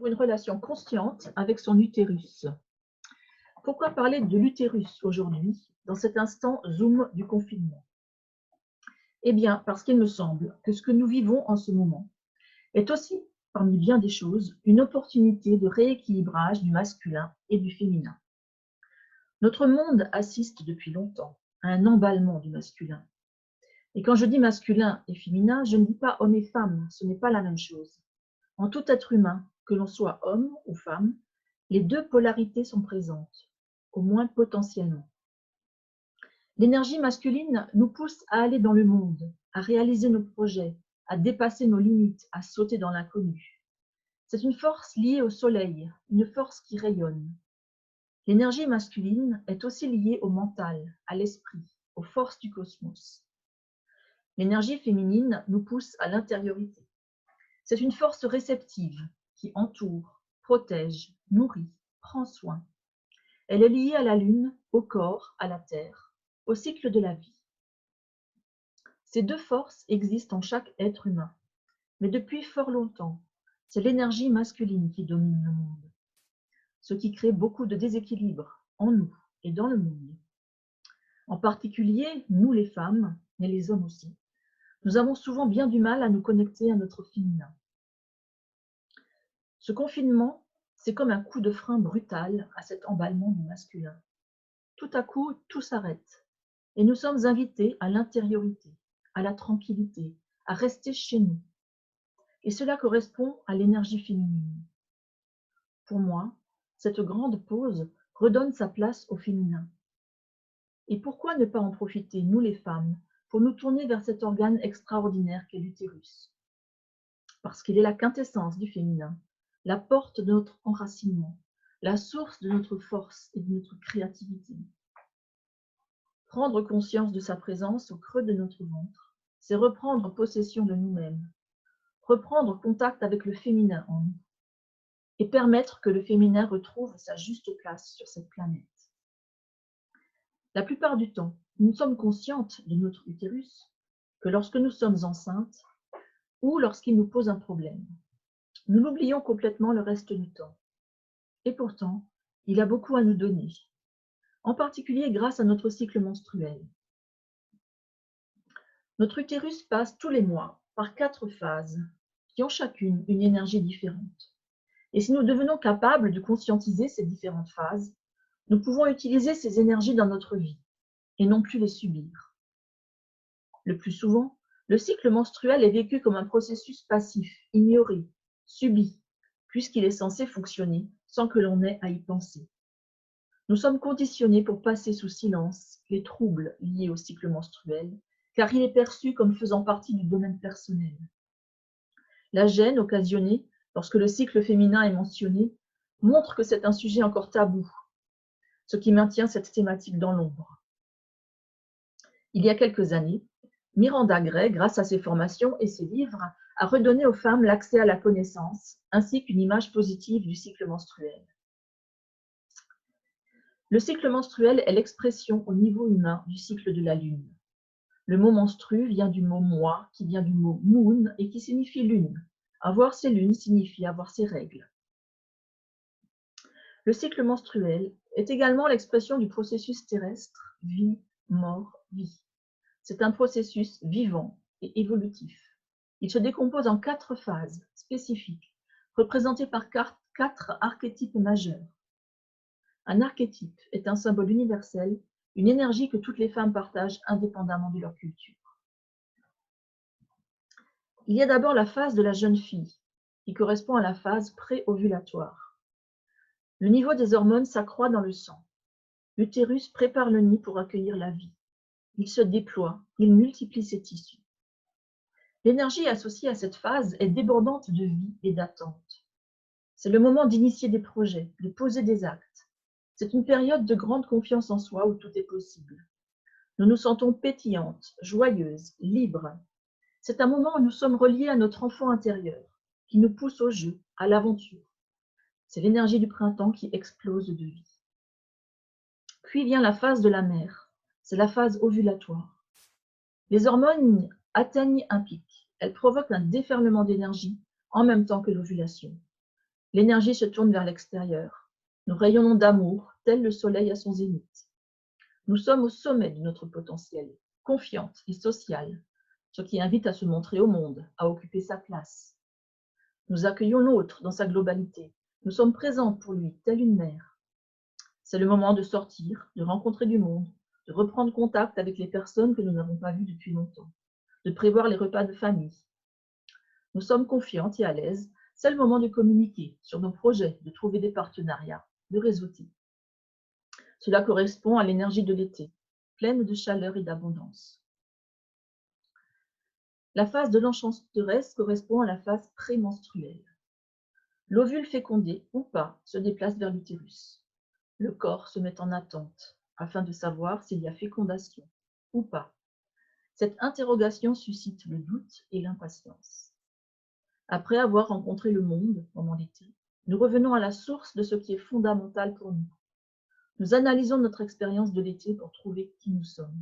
pour une relation consciente avec son utérus. Pourquoi parler de l'utérus aujourd'hui, dans cet instant Zoom du confinement? Eh bien, parce qu'il me semble que ce que nous vivons en ce moment est aussi, parmi bien des choses, une opportunité de rééquilibrage du masculin et du féminin. Notre monde assiste depuis longtemps à un emballement du masculin. Et quand je dis masculin et féminin, je ne dis pas homme et femme, ce n'est pas la même chose. En tout être humain, que l'on soit homme ou femme, les deux polarités sont présentes, au moins potentiellement. L'énergie masculine nous pousse à aller dans le monde, à réaliser nos projets, à dépasser nos limites, à sauter dans l'inconnu. C'est une force liée au soleil, une force qui rayonne. L'énergie masculine est aussi liée au mental, à l'esprit, aux forces du cosmos. L'énergie féminine nous pousse à l'intériorité. C'est une force réceptive qui entoure, protège, nourrit, prend soin. Elle est liée à la lune, au corps, à la terre, au cycle de la vie. Ces deux forces existent en chaque être humain, mais depuis fort longtemps, c'est l'énergie masculine qui domine le monde, ce qui crée beaucoup de déséquilibre en nous et dans le monde. En particulier, nous les femmes, mais les hommes aussi, nous avons souvent bien du mal à nous connecter à notre féminin. Ce confinement, c'est comme un coup de frein brutal à cet emballement du masculin. Tout à coup, tout s'arrête et nous sommes invités à l'intériorité, à la tranquillité, à rester chez nous. Et cela correspond à l'énergie féminine. Pour moi, cette grande pause redonne sa place au féminin. Et pourquoi ne pas en profiter, nous les femmes, pour nous tourner vers cet organe extraordinaire qu'est l'utérus? Parce qu'il est la quintessence du féminin, la porte de notre enracinement, la source de notre force et de notre créativité. Prendre conscience de sa présence au creux de notre ventre, c'est reprendre possession de nous-mêmes, reprendre contact avec le féminin en nous, et permettre que le féminin retrouve sa juste place sur cette planète. La plupart du temps, nous ne sommes conscientes de notre utérus que lorsque nous sommes enceintes ou lorsqu'il nous pose un problème. Nous l'oublions complètement le reste du temps. Et pourtant, il a beaucoup à nous donner, en particulier grâce à notre cycle menstruel. Notre utérus passe tous les mois par 4 phases qui ont chacune une énergie différente. Et si nous devenons capables de conscientiser ces différentes phases, nous pouvons utiliser ces énergies dans notre vie et non plus les subir. Le plus souvent, le cycle menstruel est vécu comme un processus passif, ignoré, subi, puisqu'il est censé fonctionner sans que l'on ait à y penser. Nous sommes conditionnés pour passer sous silence les troubles liés au cycle menstruel, car il est perçu comme faisant partie du domaine personnel. La gêne occasionnée lorsque le cycle féminin est mentionné montre que c'est un sujet encore tabou, ce qui maintient cette thématique dans l'ombre. Il y a quelques années, Miranda Gray, grâce à ses formations et ses livres, a redonné aux femmes l'accès à la connaissance, ainsi qu'une image positive du cycle menstruel. Le cycle menstruel est l'expression au niveau humain du cycle de la Lune. Le mot menstru vient du mot mois, qui vient du mot moon et qui signifie lune. Avoir ses lunes signifie avoir ses règles. Le cycle menstruel est également l'expression du processus terrestre vie, mort, vie. C'est un processus vivant et évolutif. Il se décompose en 4 phases spécifiques, représentées par 4 archétypes majeurs. Un archétype est un symbole universel, une énergie que toutes les femmes partagent indépendamment de leur culture. Il y a d'abord la phase de la jeune fille, qui correspond à la phase pré-ovulatoire. Le niveau des hormones s'accroît dans le sang. L'utérus prépare le nid pour accueillir la vie. Il se déploie, il multiplie ses tissus. L'énergie associée à cette phase est débordante de vie et d'attente. C'est le moment d'initier des projets, de poser des actes. C'est une période de grande confiance en soi où tout est possible. Nous nous sentons pétillantes, joyeuses, libres. C'est un moment où nous sommes reliés à notre enfant intérieur, qui nous pousse au jeu, à l'aventure. C'est l'énergie du printemps qui explose de vie. Puis vient la phase de la mère, c'est la phase ovulatoire. Les hormones atteignent un pic, elles provoquent un déferlement d'énergie en même temps que l'ovulation. L'énergie se tourne vers l'extérieur. Nous rayonnons d'amour, tel le soleil à son zénith. Nous sommes au sommet de notre potentiel, confiante et sociale, ce qui invite à se montrer au monde, à occuper sa place. Nous accueillons l'autre dans sa globalité. Nous sommes présentes pour lui, telle une mère. C'est le moment de sortir, de rencontrer du monde, de reprendre contact avec les personnes que nous n'avons pas vues depuis longtemps, de prévoir les repas de famille. Nous sommes confiantes et à l'aise. C'est le moment de communiquer sur nos projets, de trouver des partenariats, de réseauter. Cela correspond à l'énergie de l'été, pleine de chaleur et d'abondance. La phase de l'enchanteresse correspond à la phase prémenstruelle. L'ovule fécondé ou pas se déplace vers l'utérus. Le corps se met en attente afin de savoir s'il y a fécondation ou pas. Cette interrogation suscite le doute et l'impatience. Après avoir rencontré le monde pendant l'été, nous revenons à la source de ce qui est fondamental pour nous. Nous analysons notre expérience de l'été pour trouver qui nous sommes.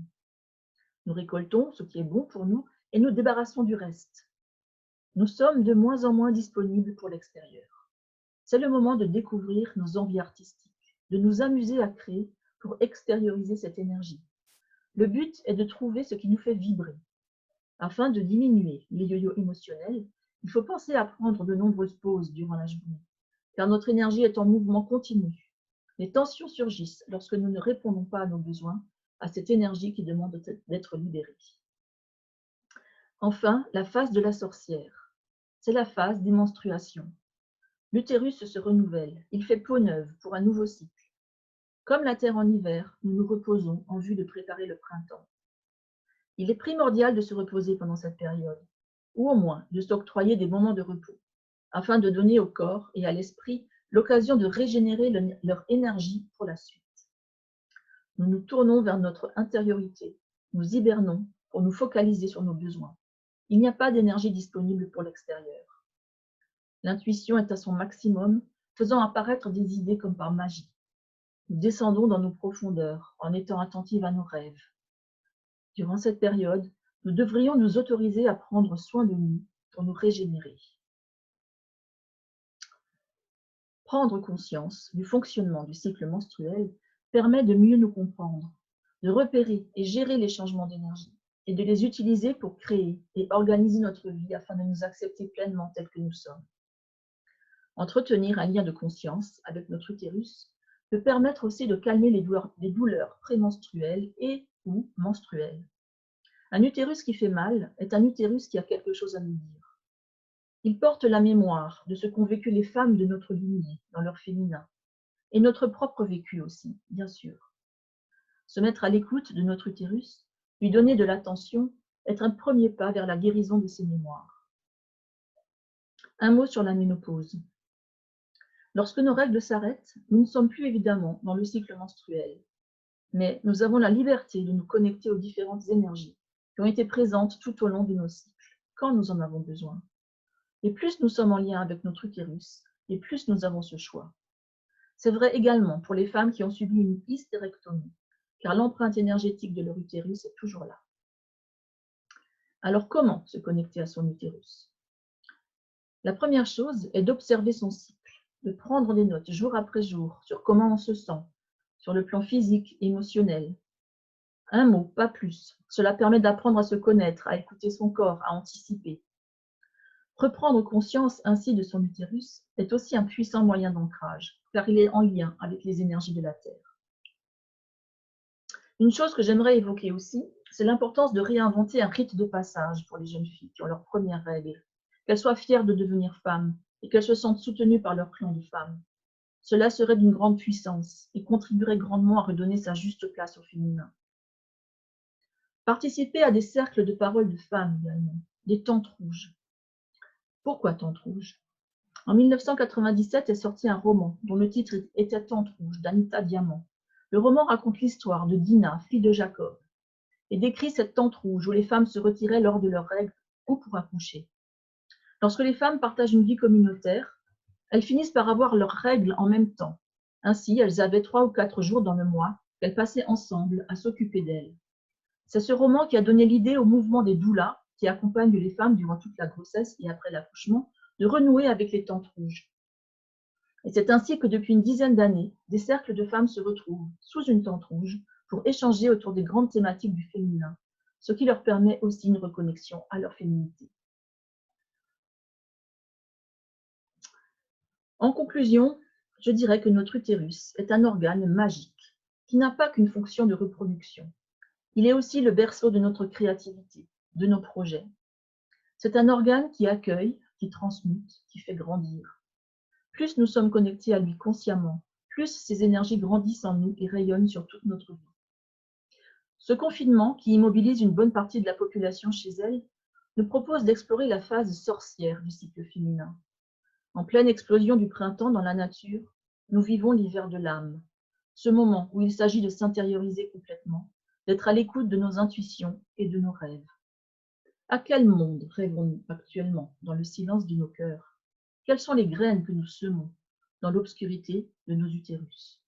Nous récoltons ce qui est bon pour nous et nous débarrassons du reste. Nous sommes de moins en moins disponibles pour l'extérieur. C'est le moment de découvrir nos envies artistiques, de nous amuser à créer pour extérioriser cette énergie. Le but est de trouver ce qui nous fait vibrer. Afin de diminuer les yo-yo émotionnels, il faut penser à prendre de nombreuses pauses durant la journée, car notre énergie est en mouvement continu. Les tensions surgissent lorsque nous ne répondons pas à nos besoins, à cette énergie qui demande d'être libérée. Enfin, la phase de la sorcière. C'est la phase des menstruations. L'utérus se renouvelle, il fait peau neuve pour un nouveau cycle. Comme la terre en hiver, nous nous reposons en vue de préparer le printemps. Il est primordial de se reposer pendant cette période, ou au moins de s'octroyer des moments de repos, afin de donner au corps et à l'esprit l'occasion de régénérer leur énergie pour la suite. Nous nous tournons vers notre intériorité, nous hibernons pour nous focaliser sur nos besoins. Il n'y a pas d'énergie disponible pour l'extérieur. L'intuition est à son maximum, faisant apparaître des idées comme par magie. Nous descendons dans nos profondeurs en étant attentives à nos rêves. Durant cette période, nous devrions nous autoriser à prendre soin de nous pour nous régénérer. Prendre conscience du fonctionnement du cycle menstruel permet de mieux nous comprendre, de repérer et gérer les changements d'énergie et de les utiliser pour créer et organiser notre vie afin de nous accepter pleinement tels que nous sommes. Entretenir un lien de conscience avec notre utérus peut permettre aussi de calmer les douleurs prémenstruelles et ou menstruelles. Un utérus qui fait mal est un utérus qui a quelque chose à nous dire. Il porte la mémoire de ce qu'ont vécu les femmes de notre lignée dans leur féminin, et notre propre vécu aussi, bien sûr. Se mettre à l'écoute de notre utérus, lui donner de l'attention, est un premier pas vers la guérison de ces mémoires. Un mot sur la ménopause. Lorsque nos règles s'arrêtent, nous ne sommes plus évidemment dans le cycle menstruel, mais nous avons la liberté de nous connecter aux différentes énergies qui ont été présentes tout au long de nos cycles, quand nous en avons besoin. Et plus nous sommes en lien avec notre utérus, et plus nous avons ce choix. C'est vrai également pour les femmes qui ont subi une hystérectomie, car l'empreinte énergétique de leur utérus est toujours là. Alors comment se connecter à son utérus? La première chose est d'observer son cycle, de prendre des notes jour après jour sur comment on se sent, sur le plan physique, émotionnel. Un mot, pas plus. Cela permet d'apprendre à se connaître, à écouter son corps, à anticiper. Reprendre conscience ainsi de son utérus est aussi un puissant moyen d'ancrage, car il est en lien avec les énergies de la Terre. Une chose que j'aimerais évoquer aussi, c'est l'importance de réinventer un rite de passage pour les jeunes filles qui ont leurs premières règles, qu'elles soient fières de devenir femmes et qu'elles se sentent soutenues par leur clan de femmes. Cela serait d'une grande puissance et contribuerait grandement à redonner sa juste place au féminin. Participer à des cercles de parole de femmes également, des tentes rouges. Pourquoi Tente rouge? En 1997 est sorti un roman dont le titre était Tente rouge d'Anita Diamant. Le roman raconte l'histoire de Dina, fille de Jacob, et décrit cette tente rouge où les femmes se retiraient lors de leurs règles ou pour accoucher. Lorsque les femmes partagent une vie communautaire, elles finissent par avoir leurs règles en même temps. Ainsi, elles avaient 3 ou 4 jours dans le mois qu'elles passaient ensemble à s'occuper d'elles. C'est ce roman qui a donné l'idée au mouvement des doulas qui accompagnent les femmes durant toute la grossesse et après l'accouchement de renouer avec les tentes rouges. Et c'est ainsi que depuis une dizaine d'années, des cercles de femmes se retrouvent sous une tente rouge pour échanger autour des grandes thématiques du féminin, ce qui leur permet aussi une reconnexion à leur féminité. En conclusion, je dirais que notre utérus est un organe magique qui n'a pas qu'une fonction de reproduction. Il est aussi le berceau de notre créativité, de nos projets. C'est un organe qui accueille, qui transmute, qui fait grandir. Plus nous sommes connectés à lui consciemment, plus ces énergies grandissent en nous et rayonnent sur toute notre vie. Ce confinement, qui immobilise une bonne partie de la population chez elle, nous propose d'explorer la phase sorcière du cycle féminin. En pleine explosion du printemps dans la nature, nous vivons l'hiver de l'âme, ce moment où il s'agit de s'intérioriser complètement, d'être à l'écoute de nos intuitions et de nos rêves. À quel monde rêvons-nous actuellement dans le silence de nos cœurs? Quelles sont les graines que nous semons dans l'obscurité de nos utérus?